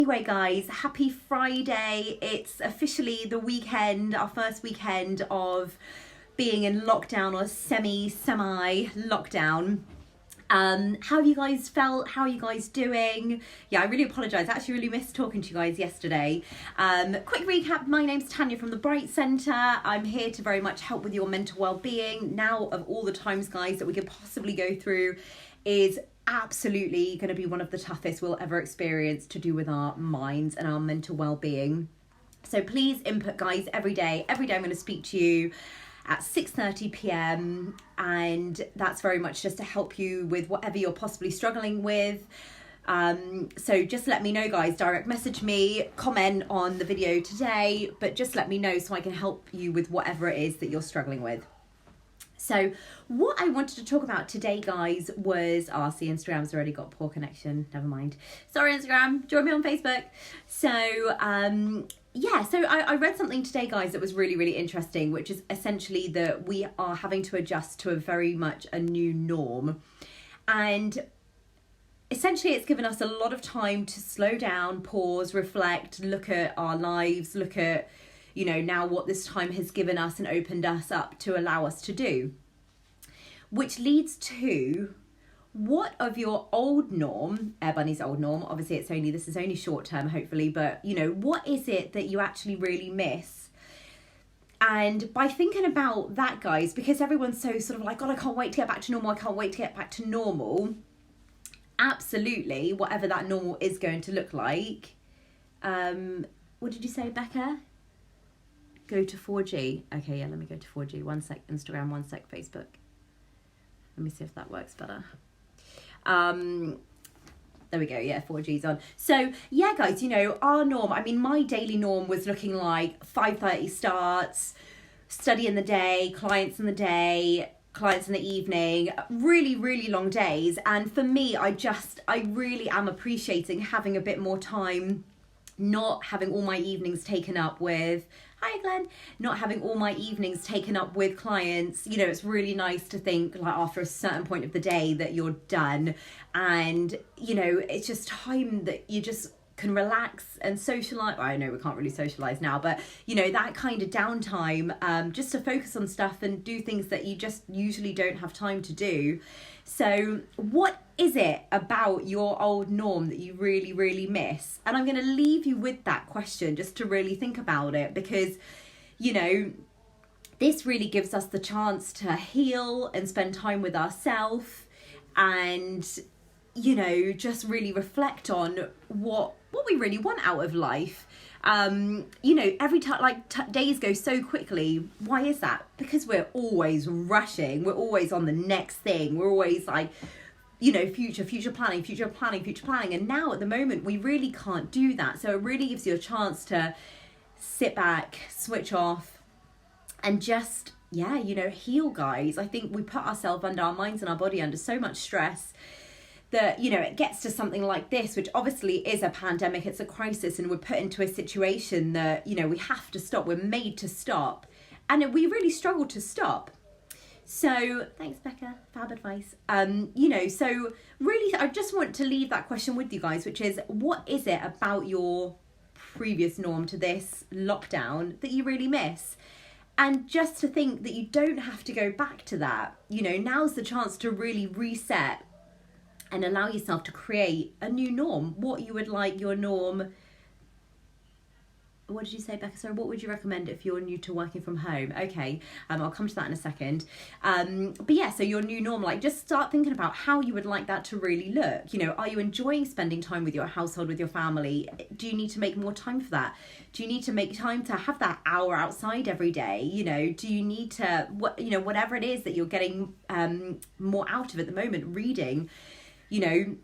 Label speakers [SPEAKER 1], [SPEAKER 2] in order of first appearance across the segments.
[SPEAKER 1] Anyway guys, happy Friday. It's officially the weekend, our first weekend of being in lockdown or semi lockdown. How have you guys felt? How are you guys doing? Yeah, I really apologise. I actually really missed talking to you guys yesterday. Quick recap, my name's Tanya from the Bright Centre. I'm here to very much help with your mental well-being. Now, of all the times, guys, that we could possibly go through is absolutely going to be one of the toughest we'll ever experience to do with our minds and our mental well-being. So please input, guys, every day. Every day I'm going to speak to you at 6:30 p.m. and that's very much just to help you with whatever you're possibly struggling with. So just let me know, guys. Direct message me, comment on the video today, but just let me know so I can help you with whatever it is that you're struggling with. So what I wanted to talk about today, guys, was, see, Instagram's already got poor connection. Never mind. Sorry, Instagram. Join me on Facebook. So, yeah, so I read something today, guys, that was really, really interesting, which is essentially that we are having to adjust to a very much a new norm. And essentially it's given us a lot of time to slow down, pause, reflect, look at our lives, look at, you know, now what this time has given us and opened us up to allow us to do. Which leads to, what of your old norm, Air Bunny's old norm, obviously this is only short term, hopefully, but you know, what is it that you actually really miss? And by thinking about that, guys, because everyone's so sort of like, God, I can't wait to get back to normal, I can't wait to get back to normal. Absolutely, whatever that normal is going to look like. What did you say, Becca? Go to 4G. Okay, yeah, let me go to 4G. One sec, Instagram, one sec, Facebook. Let me see if that works better. There we go, yeah, 4G's on. So, yeah, guys, you know, our norm, I mean, my daily norm was looking like 5:30 starts, study in the day, clients in the day, clients in the evening, really, really long days. And for me, I really am appreciating having a bit more time, not having all my evenings taken up with, hi Glenn, not having all my evenings taken up with clients. You know, it's really nice to think like after a certain point of the day that you're done, and you know, it's just time that you just can relax and socialize. I know we can't really socialize now, but you know, that kind of downtime, just to focus on stuff and do things that you just usually don't have time to do. So what is it about your old norm that you really, really miss? And I'm going to leave you with that question just to really think about it, because, you know, this really gives us the chance to heal and spend time with ourselves and, you know, just really reflect on what we really want out of life. You know, every time, days go so quickly. Why is that? Because we're always rushing. We're always on the next thing. We're always like, you know, future planning. And now at the moment, we really can't do that. So it really gives you a chance to sit back, switch off, and just, yeah, you know, heal, guys. I think we put ourselves under, our minds and our body under so much stress that, you know, it gets to something like this, which obviously is a pandemic, it's a crisis, and we're put into a situation that, you know, we have to stop, we're made to stop, and we really struggle to stop. So, thanks Becca, fab advice. You know, so really, I just want to leave that question with you guys, which is, what is it about your previous norm to this lockdown that you really miss? And just to think that you don't have to go back to that. You know, now's the chance to really reset and allow yourself to create a new norm. What you would like your norm. What did you say, Becca? Sorry, what would you recommend if you're new to working from home? Okay, I'll come to that in a second. But yeah, so your new norm, like, just start thinking about how you would like that to really look. You know, are you enjoying spending time with your household, with your family? Do you need to make more time for that? Do you need to make time to have that hour outside every day? You know, do you need to, whatever it is that you're getting more out of at the moment, reading, you know,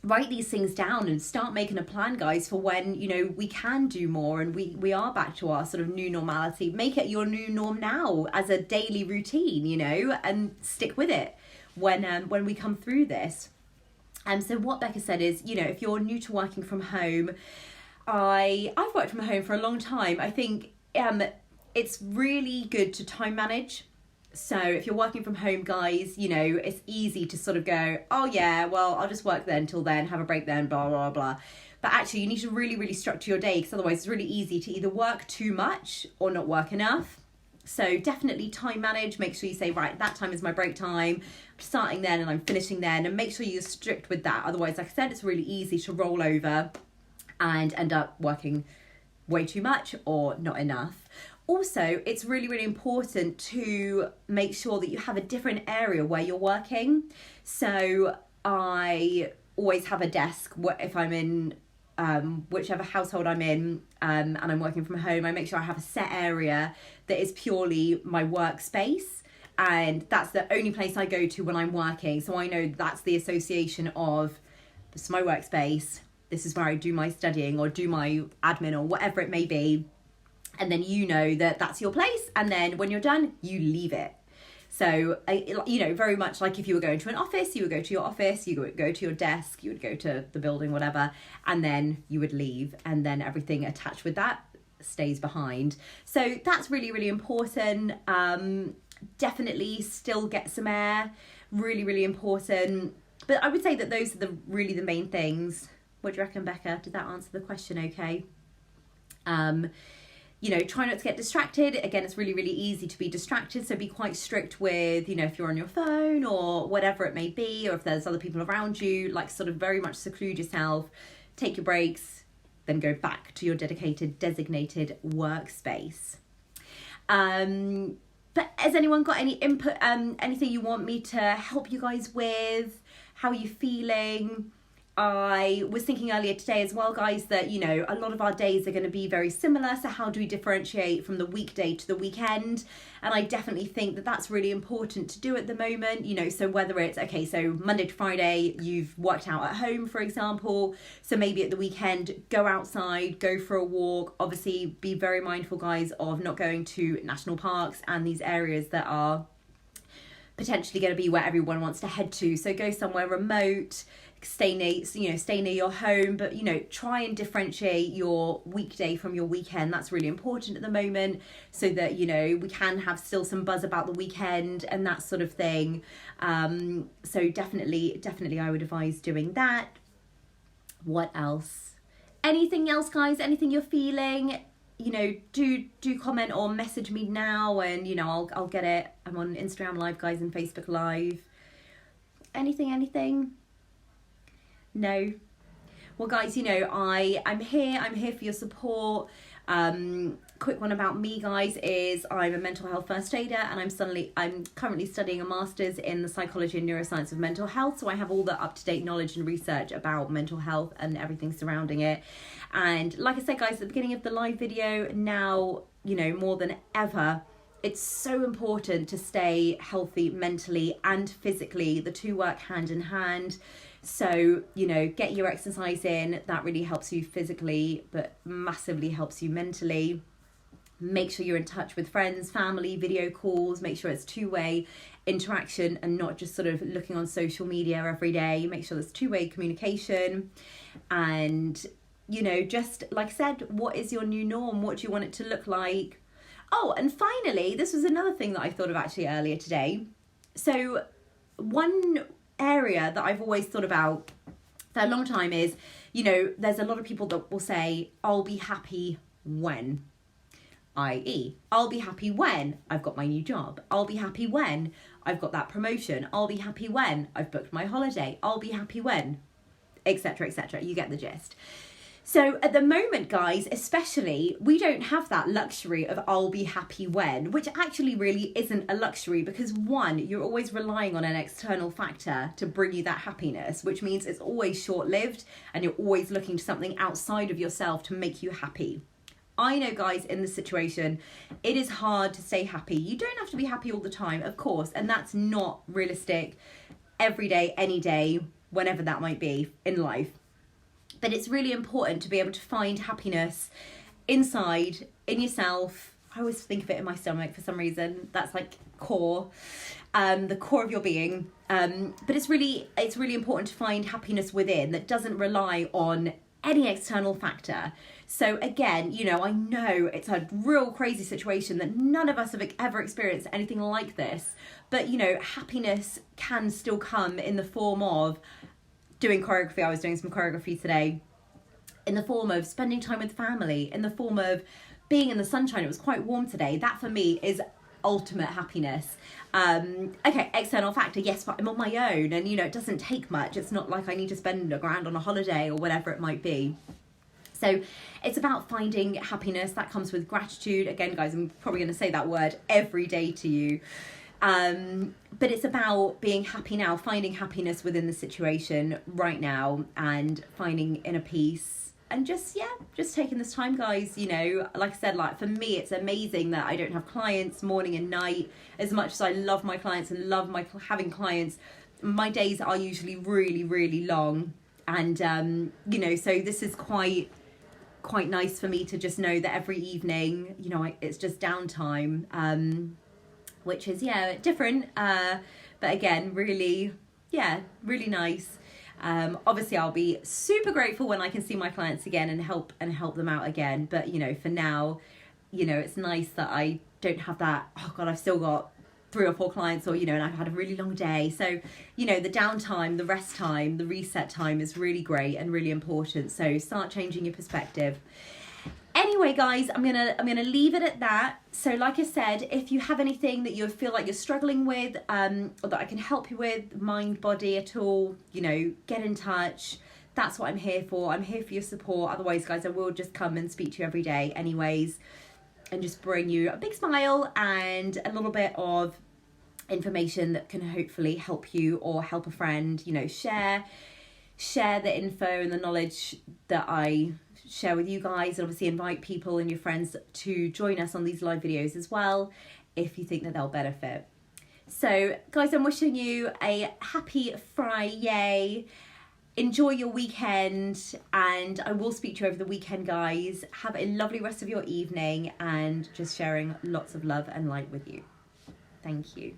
[SPEAKER 1] write these things down and start making a plan, guys, for when, you know, we can do more and we are back to our sort of new normality. Make it your new norm now as a daily routine, you know, and stick with it when we come through this. So what Becca said is, you know, if you're new to working from home, I've worked from home for a long time. I think it's really good to time manage. So if you're working from home, guys, you know, it's easy to sort of go, oh yeah, well, I'll just work then till then, have a break then, blah, blah, blah. But actually you need to really, really structure your day, because otherwise it's really easy to either work too much or not work enough. So definitely time manage. Make sure you say, right, that time is my break time. I'm starting then and I'm finishing then, and make sure you're strict with that. Otherwise, like I said, it's really easy to roll over and end up working way too much or not enough. Also, it's really, really important to make sure that you have a different area where you're working. So I always have a desk if I'm in whichever household I'm in, and I'm working from home. I make sure I have a set area that is purely my workspace, and that's the only place I go to when I'm working. So I know that's the association of, this is my workspace, this is where I do my studying or do my admin or whatever it may be. And then you know that that's your place, and then when you're done, you leave it. So, you know, very much like if you were going to an office, you would go to your office, you would go to your desk, you would go to the building, whatever, and then you would leave, and then everything attached with that stays behind. So that's really, really important. Definitely still get some air, really, really important. But I would say that those are really the main things. What do you reckon, Becca? Did that answer the question okay? You know, try not to get distracted. Again, it's really, really easy to be distracted. So be quite strict with, you know, if you're on your phone or whatever it may be, or if there's other people around you, like sort of very much seclude yourself, take your breaks, then go back to your designated workspace. But has anyone got any input, anything you want me to help you guys with? How are you feeling? I was thinking earlier today as well, guys, that, you know, a lot of our days are going to be very similar. So how do we differentiate from the weekday to the weekend? And I definitely think that that's really important to do at the moment, you know, so whether it's, okay, so Monday to Friday, you've worked out at home, for example. So maybe at the weekend, go outside, go for a walk. Obviously, be very mindful, guys, of not going to national parks and these areas that are potentially going to be where everyone wants to head to. So go somewhere remote, stay near your home, but, you know, try and differentiate your weekday from your weekend. That's really important at the moment, so that, you know, we can have still some buzz about the weekend and that sort of thing. So definitely I would advise doing that. What else? Anything else, guys? Anything you're feeling? You know, do comment or message me now, and, you know, I'll get it. I'm on Instagram Live, guys, and Facebook Live. Anything? No? Well, guys, you know, I'm here for your support. Quick one about me, guys, is I'm a mental health first aider, and I'm currently studying a master's in the psychology and neuroscience of mental health. So I have all the up-to-date knowledge and research about mental health and everything surrounding it. And like I said, guys, at the beginning of the live video, now, you know, more than ever, it's so important to stay healthy mentally and physically. The two work hand in hand. So, you know, get your exercise in. That really helps you physically, but massively helps you mentally. Make sure you're in touch with friends, family, video calls. Make sure it's two-way interaction and not just sort of looking on social media every day. Make sure there's two-way communication. And, you know, just like I said, what is your new norm? What do you want it to look like? Oh, and finally, this was another thing that I thought of actually earlier today. So one area that I've always thought about for a long time is, you know, there's a lot of people that will say, I'll be happy when, i.e., I'll be happy when I've got my new job. I'll be happy when I've got that promotion. I'll be happy when I've booked my holiday. I'll be happy when, etc., etc. You get the gist. So at the moment, guys, especially, we don't have that luxury of I'll be happy when, which actually really isn't a luxury, because one, you're always relying on an external factor to bring you that happiness, which means it's always short-lived and you're always looking to something outside of yourself to make you happy. I know, guys, in this situation, it is hard to stay happy. You don't have to be happy all the time, of course, and that's not realistic every day, any day, whenever that might be in life. But it's really important to be able to find happiness inside, in yourself. I always think of it in my stomach for some reason. That's like core, the core of your being. But it's really important to find happiness within that doesn't rely on any external factor. So again, you know, I know it's a real crazy situation that none of us have ever experienced anything like this. But, you know, happiness can still come in the form of doing choreography. I was doing some choreography today, in the form of spending time with family, in the form of being in the sunshine. It was quite warm today. That for me is ultimate happiness. Okay, external factor, yes, but I'm on my own, and it doesn't take much. It's not like I need to spend £1,000 on a holiday or whatever it might be. So it's about finding happiness. That comes with gratitude. Again, guys, I'm probably going to say that word every day to you. But it's about being happy now, finding happiness within the situation right now, and finding inner peace. And just taking this time, guys, like I said, like for me, it's amazing that I don't have clients morning and night. As much as I love my clients and love having clients, my days are usually really, really long. And, so this is quite nice for me to just know that every evening, it's just downtime, which is, different. But again, really, really nice. Obviously I'll be super grateful when I can see my clients again and help them out again. But, for now, it's nice that I don't have that, oh God, I've still got 3 or 4 clients, or, and I've had a really long day. So, the downtime, the rest time, the reset time is really great and really important. So start changing your perspective. Anyway, guys, I'm gonna leave it at that. So like I said, if you have anything that you feel like you're struggling with, or that I can help you with, mind, body at all, get in touch. That's what I'm here for. I'm here for your support. Otherwise, guys, I will just come and speak to you every day anyways, and just bring you a big smile and a little bit of information that can hopefully help you or help a friend. Share the info and the knowledge that I share with you guys, and obviously invite people and your friends to join us on these live videos as well if you think that they'll benefit. So guys, I'm wishing you a happy Friday. Enjoy your weekend, and I will speak to you over the weekend, guys. Have a lovely rest of your evening, and just sharing lots of love and light with you. Thank you.